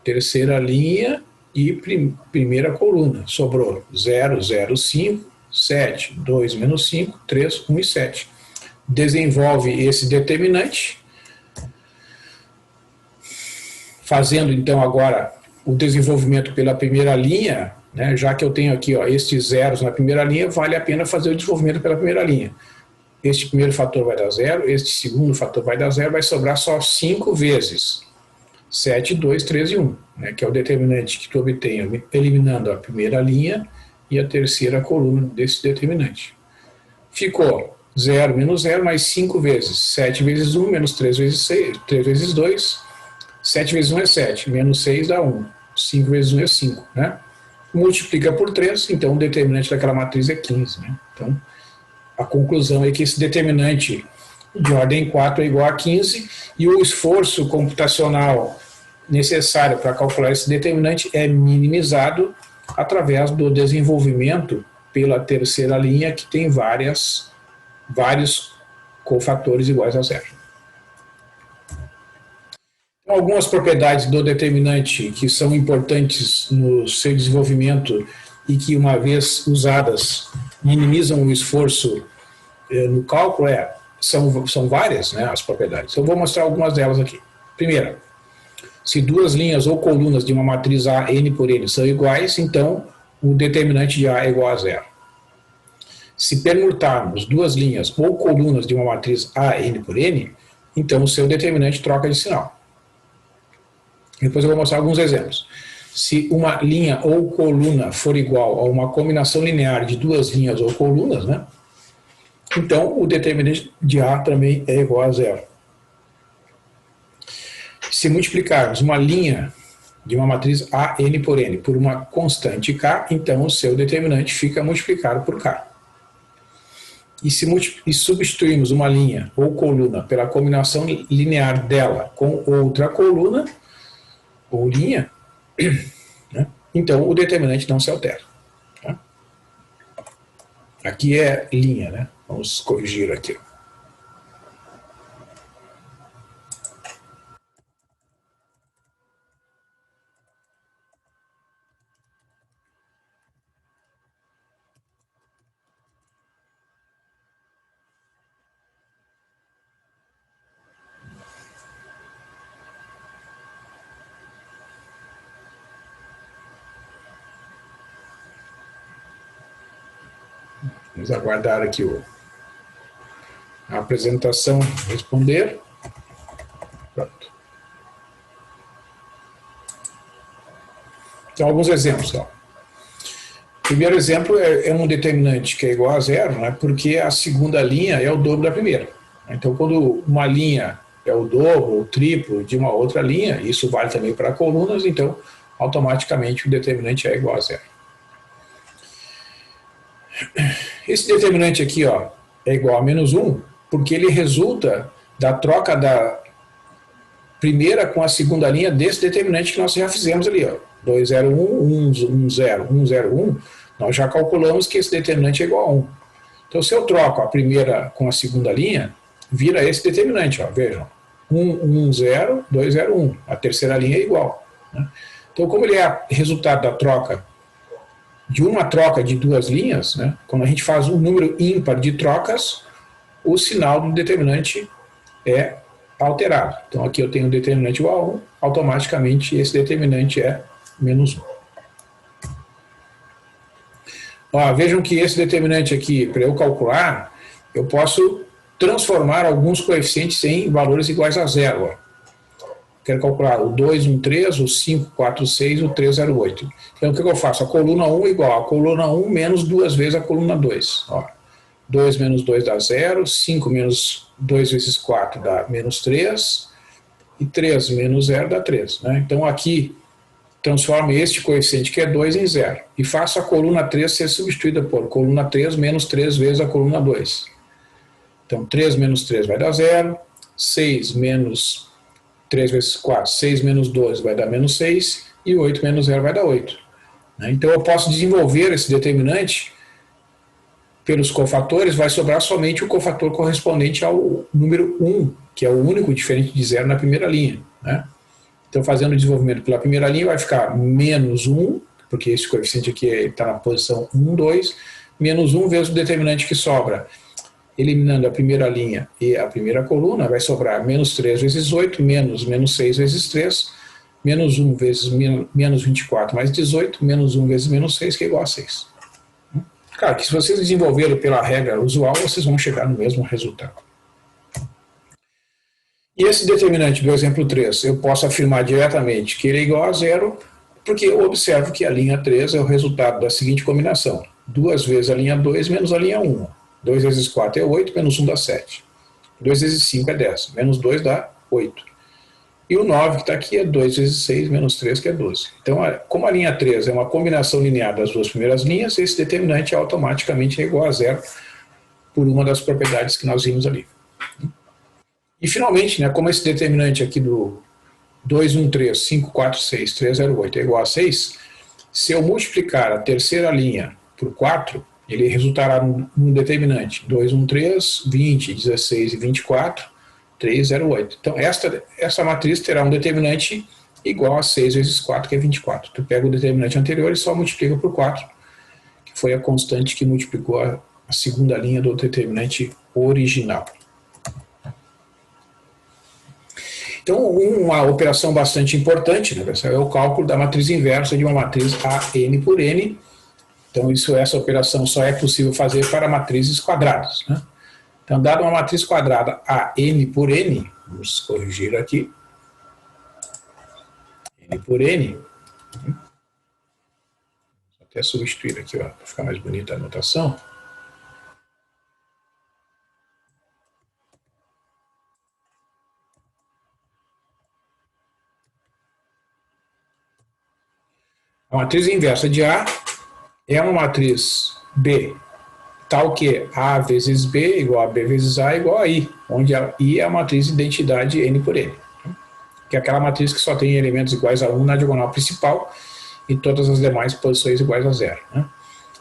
terceira linha e primeira coluna. Sobrou 0, 0, 5, 7, 2 menos 5, 3, 1 e 7. Desenvolve esse determinante, fazendo então agora o desenvolvimento pela primeira linha, né, já que eu tenho aqui ó, estes zeros na primeira linha, vale a pena fazer o desenvolvimento pela primeira linha. Este primeiro fator vai dar 0, este segundo fator vai dar 0, vai sobrar só 5 vezes 7, 2, 3 e 1, né, que é o determinante que tu obtém eliminando a primeira linha e a terceira coluna desse determinante. Ficou 0 menos 0 mais 5 vezes 7 vezes 1 menos 3 vezes 6, 3 vezes 2, 7 vezes 1 é 7, menos 6 dá 1, 5 vezes 1 é 5, né? Multiplica por 3, então o determinante daquela matriz é 15, né? Então, a conclusão é que esse determinante de ordem 4 é igual a 15 e o esforço computacional necessário para calcular esse determinante é minimizado através do desenvolvimento pela terceira linha, que tem vários cofatores iguais a 0. Então, algumas propriedades do determinante que são importantes no seu desenvolvimento e que, uma vez usadas, minimizam o esforço no cálculo são várias, né, as propriedades. Eu vou mostrar algumas delas aqui. Primeira, se duas linhas ou colunas de uma matriz A, n por n, são iguais, então o determinante de A é igual a zero. Se permutarmos duas linhas ou colunas de uma matriz A, n por n, então o seu determinante troca de sinal. Depois eu vou mostrar alguns exemplos. Se uma linha ou coluna for igual a uma combinação linear de duas linhas ou colunas, né, então o determinante de A também é igual a zero. Se multiplicarmos uma linha de uma matriz A, n por n por uma constante k, então o seu determinante fica multiplicado por k. E se substituirmos uma linha ou coluna pela combinação linear dela com outra coluna ou linha, né, então o determinante não se altera. Tá? Aqui é linha, né? Vamos corrigir aqui. Vamos aguardar aqui a apresentação responder. Pronto. Então, alguns exemplos. Ó. Primeiro exemplo é um determinante que é igual a zero, né, porque a segunda linha é o dobro da primeira. Então, quando uma linha é o dobro ou triplo de uma outra linha, isso vale também para colunas, então, automaticamente, o determinante é igual a zero. Esse determinante aqui, ó, é igual a menos 1, porque ele resulta da troca da primeira com a segunda linha desse determinante que nós já fizemos ali, ó. 2, 0, 1, 1, 0, 1, 0, 1, nós já calculamos que esse determinante é igual a 1. Então, se eu troco a primeira com a segunda linha, vira esse determinante, ó, vejam. 1, 1, 0, 2, 0, 1. A terceira linha é igual. Né? Então, como ele é resultado da troca de uma troca de duas linhas, né, quando a gente faz um número ímpar de trocas, o sinal do determinante é alterado. Então, aqui eu tenho um determinante igual a 1, automaticamente esse determinante é menos 1. Ó, vejam que esse determinante aqui, para eu calcular, eu posso transformar alguns coeficientes em valores iguais a zero. Ó. Quero calcular o 2, 1, 3, o 5, 4, 6, o 3, 0, 8. Então, o que eu faço? A coluna 1 igual a coluna 1 menos duas vezes a coluna 2. Ó. 2 menos 2 dá 0, 5 menos 2 vezes 4 dá menos 3, e 3 menos 0 dá 3. Né? Então, aqui, transformo este coeficiente, que é 2, em 0. E faço a coluna 3 ser substituída por coluna 3 menos 3 vezes a coluna 2. Então, 3 menos 3 vai dar 0, 6 menos 3 vezes 4, 6 menos 12 vai dar menos 6, e 8 menos 0 vai dar 8. Então eu posso desenvolver esse determinante pelos cofatores, vai sobrar somente o cofator correspondente ao número 1, que é o único diferente de 0 na primeira linha. Né? Então, fazendo o desenvolvimento pela primeira linha, vai ficar menos 1, porque esse coeficiente aqui está na posição 1, 2, menos 1 vezes o determinante que sobra. Eliminando a primeira linha e a primeira coluna, vai sobrar menos 3 vezes 8, menos 6 vezes 3, menos 1 vezes menos 24 mais 18, menos 1 vezes menos 6, que é igual a 6. Claro que se vocês desenvolverem pela regra usual, vocês vão chegar no mesmo resultado. E esse determinante do exemplo 3, eu posso afirmar diretamente que ele é igual a zero, porque eu observo que a linha 3 é o resultado da seguinte combinação. 2 vezes a linha 2 menos a linha 1. 2 vezes 4 é 8, menos 1 dá 7. 2 vezes 5 é 10, menos 2 dá 8. E o 9 que está aqui é 2 vezes 6, menos 3, que é 12. Então, como a linha 3 é uma combinação linear das duas primeiras linhas, esse determinante automaticamente é igual a zero por uma das propriedades que nós vimos ali. E, finalmente, né, como esse determinante aqui do 2, 1, 3, 5, 4, 6, 3, 0, 8 é igual a 6, se eu multiplicar a terceira linha por 4, ele resultará num determinante 2, 1, 3, 20, 16 e 24, 3, 0, 8. Então, essa matriz terá um determinante igual a 6 vezes 4, que é 24. Tu pega o determinante anterior e só multiplica por 4, que foi a constante que multiplicou a segunda linha do determinante original. Então, uma operação bastante importante, né, pessoal, é o cálculo da matriz inversa de uma matriz AN por N. Então, essa operação só é possível fazer para matrizes quadradas, né? Então, dada uma matriz quadrada AN por N, vamos corrigir aqui, N por N, vou até substituir aqui, para ficar mais bonita a notação. A matriz inversa de A é uma matriz B, tal que A vezes B igual a B vezes A igual a I, onde a I é a matriz de identidade N por N, que é aquela matriz que só tem elementos iguais a 1 na diagonal principal e todas as demais posições iguais a 0. Né?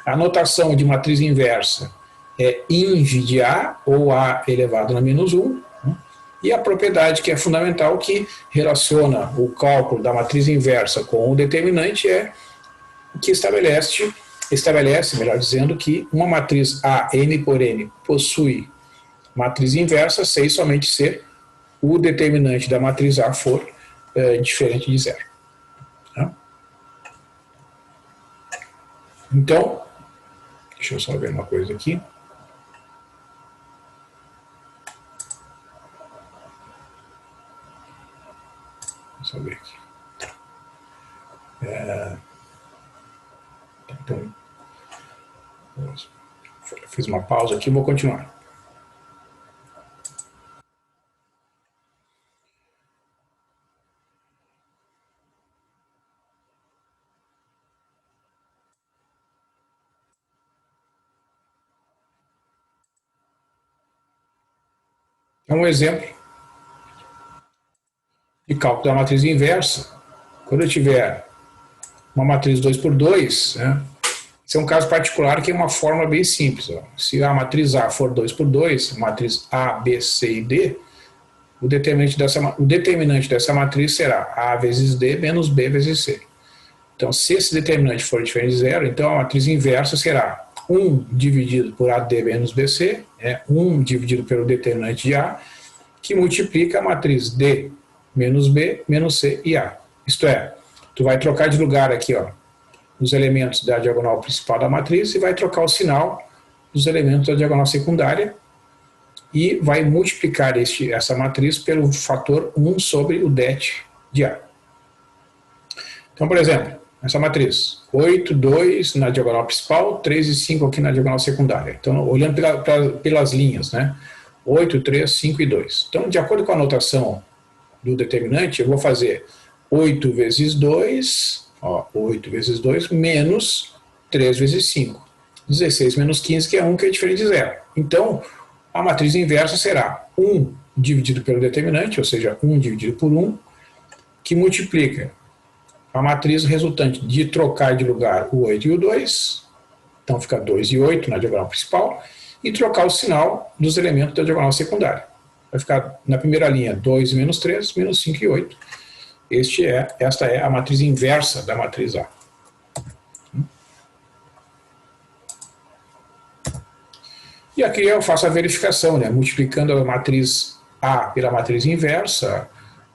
A notação de matriz inversa é inv de A, ou A elevado na menos 1, né? E a propriedade que é fundamental, que relaciona o cálculo da matriz inversa com o determinante, é que estabelece, melhor dizendo, que uma matriz A, N por N, possui matriz inversa se e somente se o determinante da matriz A for diferente de zero. Tá? Então, deixa eu só ver uma coisa aqui. Deixa eu ver aqui. Então, fiz uma pausa aqui, vou continuar. É um exemplo de cálculo da matriz inversa. Quando eu tiver uma matriz 2 por 2, né, esse é um caso particular que é uma fórmula bem simples. Ó. Se a matriz A for 2 por 2, matriz A, B, C e D, o determinante dessa matriz será A vezes D menos B vezes C. Então, se esse determinante for diferente de zero, então a matriz inversa será 1 dividido por AD menos BC, 1 dividido pelo determinante de A, que multiplica a matriz D menos B menos C e A. Isto é, tu vai trocar de lugar aqui, ó, os elementos da diagonal principal da matriz e vai trocar o sinal dos elementos da diagonal secundária e vai multiplicar essa matriz pelo fator 1 sobre o det de A. Então, por exemplo, essa matriz, 8, 2 na diagonal principal, 3 e 5 aqui na diagonal secundária. Então, olhando pelas linhas, né? 8, 3, 5 e 2. Então, de acordo com a notação do determinante, eu vou fazer 8 vezes 2, ó, 8 vezes 2, menos 3 vezes 5. 16 menos 15, que é 1, que é diferente de 0. Então, a matriz inversa será 1 dividido pelo determinante, ou seja, 1 dividido por 1, que multiplica a matriz resultante de trocar de lugar o 8 e o 2, então fica 2 e 8 na diagonal principal, e trocar o sinal dos elementos da diagonal secundária. Vai ficar na primeira linha 2 menos 3, menos 5 e 8. Esta é a matriz inversa da matriz A. E aqui eu faço a verificação, né? Multiplicando a matriz A pela matriz inversa,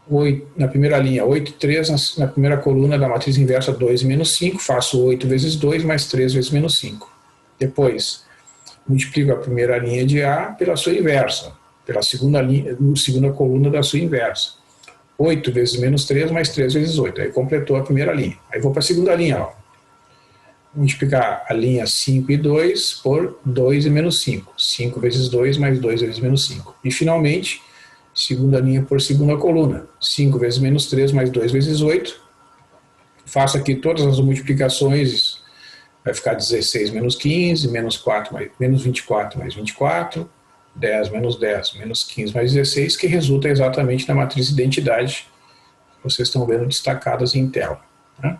8, na primeira linha 8 e 3, na primeira coluna da matriz inversa 2 menos 5, faço 8 vezes 2 mais 3 vezes menos 5. Depois, multiplico a primeira linha de A pela sua inversa, pela segunda coluna da sua inversa. 8 vezes menos 3 mais 3 vezes 8. Aí completou a primeira linha. Aí vou para a segunda linha. Ó. Multiplicar a linha 5 e 2 por 2 e menos 5. 5 vezes 2 mais 2 vezes menos 5. E finalmente, segunda linha por segunda coluna. 5 vezes menos 3 mais 2 vezes 8. Faço aqui todas as multiplicações. Vai ficar 16 menos 15, menos 24 mais 24. 10 menos 10, menos 15 mais 16, que resulta exatamente na matriz identidade que vocês estão vendo destacadas em tela. Né?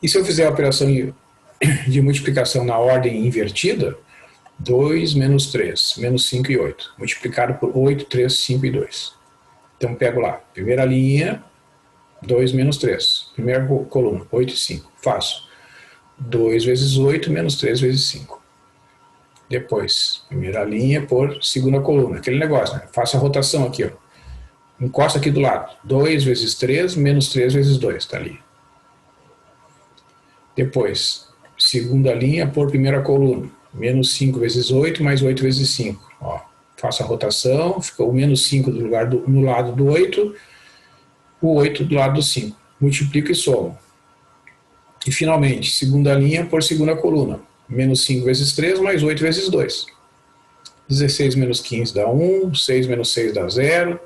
E se eu fizer a operação de multiplicação na ordem invertida, 2 menos 3, menos 5 e 8, multiplicado por 8, 3, 5 e 2. Então pego lá, primeira linha, 2 menos 3, primeira coluna, 8 e 5, faço 2 vezes 8 menos 3 vezes 5. Depois, primeira linha por segunda coluna, aquele negócio, né? Faço a rotação aqui, ó. encosta aqui do lado. 2 vezes 3 menos 3 vezes 2, está ali. Depois, segunda linha por primeira coluna. Menos 5 vezes 8 mais 8 vezes 5. Ó, faço a rotação, fica o menos 5 no lado do 8, o 8 do lado do 5. Multiplico e somo. E finalmente, segunda linha por segunda coluna. Menos 5 vezes 3 mais 8 vezes 2. 16 menos 15 dá 1, 6 menos 6 dá 0,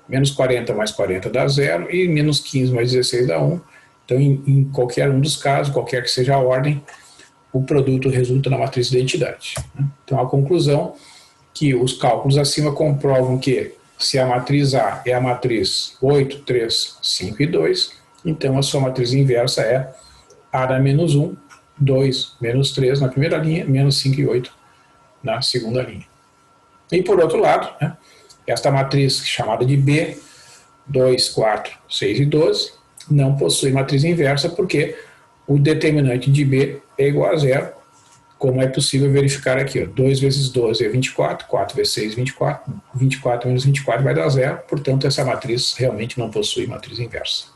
menos 40 mais 40 dá 0, e menos 15 mais 16 dá 1. Então, em qualquer um dos casos, qualquer que seja a ordem, o produto resulta na matriz de identidade. Então, a conclusão que os cálculos acima comprovam que se a matriz A é a matriz 8, 3, 5 e 2, então a sua matriz inversa é A da menos 1, 2, menos 3 na primeira linha, menos 5 e 8 na segunda linha. E por outro lado, né, esta matriz chamada de B, 2, 4, 6 e 12, não possui matriz inversa porque o determinante de B é igual a zero, como é possível verificar aqui. Ó, 2 vezes 12 é 24, 4 vezes 6 é 24, 24 menos 24 vai dar zero, portanto essa matriz realmente não possui matriz inversa.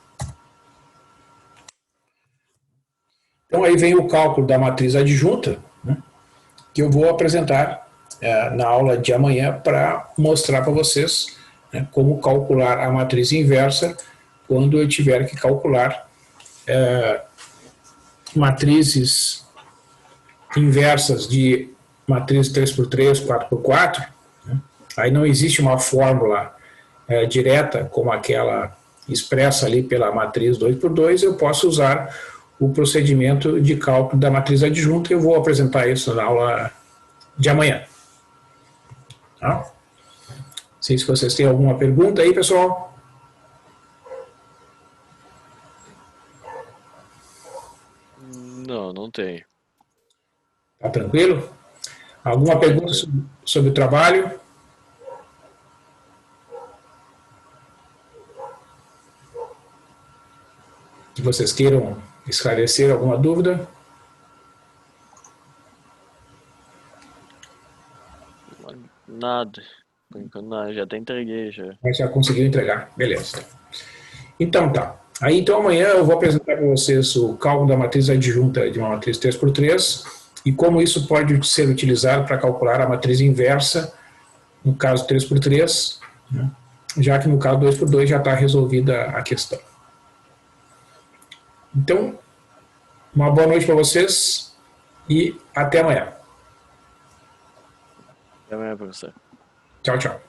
Então aí vem o cálculo da matriz adjunta, né, que eu vou apresentar na aula de amanhã para mostrar para vocês, né, como calcular a matriz inversa quando eu tiver que calcular matrizes inversas de matriz 3x3, 4x4, né? Aí não existe uma fórmula direta como aquela expressa ali pela matriz 2x2, eu posso usar o procedimento de cálculo da matriz adjunta e eu vou apresentar isso na aula de amanhã. Tá? Não sei se vocês têm alguma pergunta aí, pessoal. Não, não tem. Tá tranquilo? Alguma pergunta sobre o trabalho? Que vocês queiram esclarecer alguma dúvida? Nada. Por enquanto, nada. Já até entreguei, já. Mas já conseguiu entregar. Beleza. Então tá. Aí então amanhã eu vou apresentar para vocês o cálculo da matriz adjunta de uma matriz 3x3 e como isso pode ser utilizado para calcular a matriz inversa no caso 3x3, né? Já que no caso 2x2 já está resolvida a questão. Então, uma boa noite para vocês e até amanhã. Até amanhã, professor. Tchau, tchau.